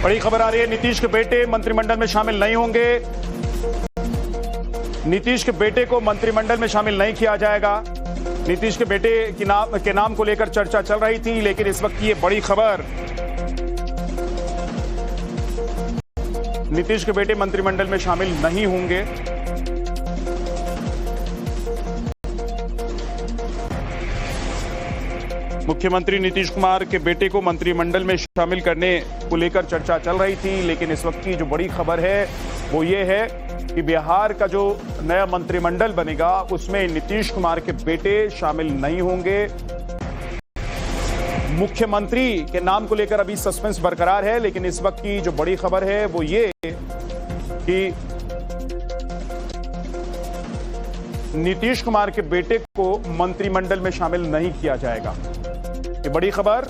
बड़ी खबर आ रही है, नीतीश के बेटे मंत्रिमंडल में शामिल नहीं होंगे। नीतीश के बेटे को मंत्रिमंडल में शामिल नहीं किया जाएगा। नीतीश के बेटे के नाम को लेकर चर्चा चल रही थी, लेकिन इस वक्त की ये बड़ी खबर, नीतीश के बेटे मंत्रिमंडल में शामिल नहीं होंगे। मुख्यमंत्री नीतीश कुमार के बेटे को मंत्रिमंडल में शामिल करने को लेकर चर्चा चल रही थी, लेकिन इस वक्त की जो बड़ी खबर है वो ये है कि बिहार का जो नया मंत्रिमंडल बनेगा उसमें नीतीश कुमार के बेटे शामिल नहीं होंगे। मुख्यमंत्री के नाम को लेकर अभी सस्पेंस बरकरार है, लेकिन इस वक्त की जो बड़ी खबर है वो ये कि नीतीश कुमार के बेटे को मंत्रिमंडल में शामिल नहीं किया जाएगा। ये बड़ी खबर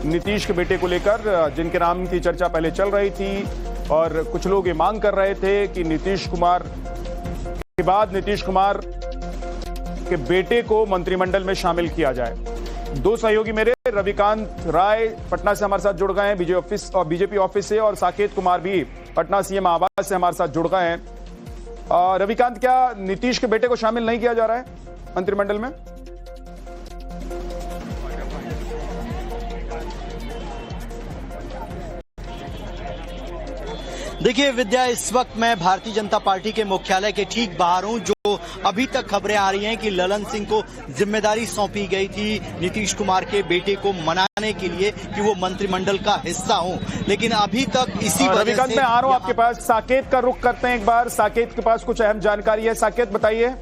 नीतीश के बेटे को लेकर, जिनके नाम की चर्चा पहले चल रही थी और कुछ लोग ये मांग कर रहे थे कि नीतीश कुमार के बाद नीतीश कुमार के बेटे को मंत्रिमंडल में शामिल किया जाए। दो सहयोगी मेरे, रविकांत राय पटना से हमारे साथ जुड़ गए हैं बीजेपी ऑफिस से, और साकेत कुमार भी पटना सीएम आवास से हमारे साथ जुड़ गए हैं। रविकांत, क्या नीतीश के बेटे को शामिल नहीं किया जा रहा है मंत्रिमंडल में? देखिए विद्या, इस वक्त मैं भारतीय जनता पार्टी के मुख्यालय के ठीक बाहर हूं। जो अभी तक खबरें आ रही हैं कि ललन सिंह को जिम्मेदारी सौंपी गई थी नीतीश कुमार के बेटे को मनाने के लिए कि वो मंत्रिमंडल का हिस्सा हों, लेकिन अभी तक इसी वजह से मैं आ रहा हूं आपके पास। साकेत का रुख करते हैं एक बार। साकेत के पास कुछ अहम जानकारी है। साकेत, बताइए।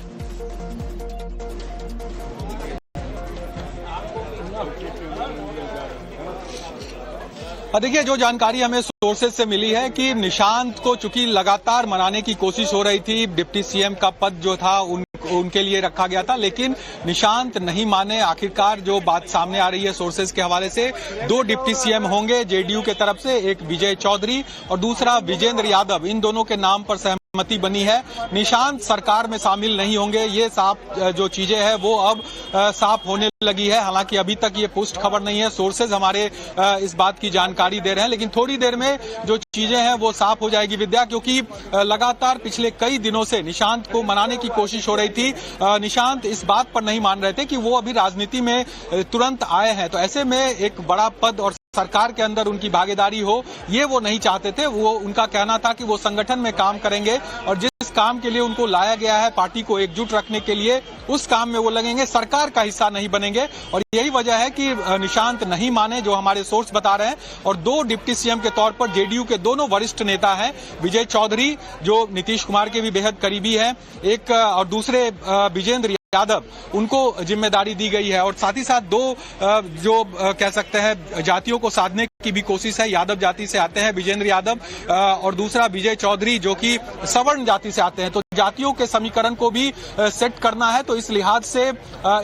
देखिए, जो जानकारी हमें सोर्सेज से मिली है कि निशांत को चूंकि लगातार मनाने की कोशिश हो रही थी, डिप्टी सीएम का पद जो था उनके लिए रखा गया था, लेकिन निशांत नहीं माने। आखिरकार जो बात सामने आ रही है सोर्सेज के हवाले से, दो डिप्टी सीएम होंगे जेडीयू के तरफ से, एक विजय चौधरी और दूसरा विजेंद्र यादव। इन दोनों के नाम पर सहमति बनी है। निशांत सरकार में शामिल नहीं होंगे, ये साफ जो चीजें हैं वो अब साफ होने लगी है। हालांकि अभी तक ये पुष्ट खबर नहीं है, सोर्सेज हमारे इस बात की जानकारी दे रहे हैं, लेकिन थोड़ी देर में जो चीजें हैं वो साफ हो जाएगी विद्या, क्योंकि लगातार पिछले कई दिनों से निशांत को मनाने की कोशिश हो रही थी। निशांत इस बात पर नहीं मान रहे थे कि वो अभी राजनीति में तुरंत आए हैं, तो ऐसे में एक बड़ा पद और सरकार के अंदर उनकी भागीदारी हो, ये वो नहीं चाहते थे। वो उनका कहना था कि वो संगठन में काम करेंगे और जिस काम के लिए उनको लाया गया है पार्टी को एकजुट रखने के लिए, उस काम में वो लगेंगे, सरकार का हिस्सा नहीं बनेंगे। और यही वजह है कि निशांत नहीं माने, जो हमारे सोर्स बता रहे हैं। और दो डिप्टी सीएम के तौर पर जेडीयू के दोनों वरिष्ठ नेता हैं, विजय चौधरी जो नीतीश कुमार के भी बेहद करीबी है, एक और दूसरे विजेंद्र यादव, उनको जिम्मेदारी दी गई है। और साथ ही साथ दो जो कह सकते हैं जातियों को साधने की भी कोशिश है। यादव जाति से आते हैं विजेंद्र यादव और दूसरा विजय चौधरी जो कि सवर्ण जाति से आते हैं, तो जातियों के समीकरण को भी सेट करना है। तो इस लिहाज से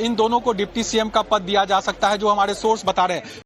इन दोनों को डिप्टी सीएम का पद दिया जा सकता है, जो हमारे सोर्स बता रहे हैं।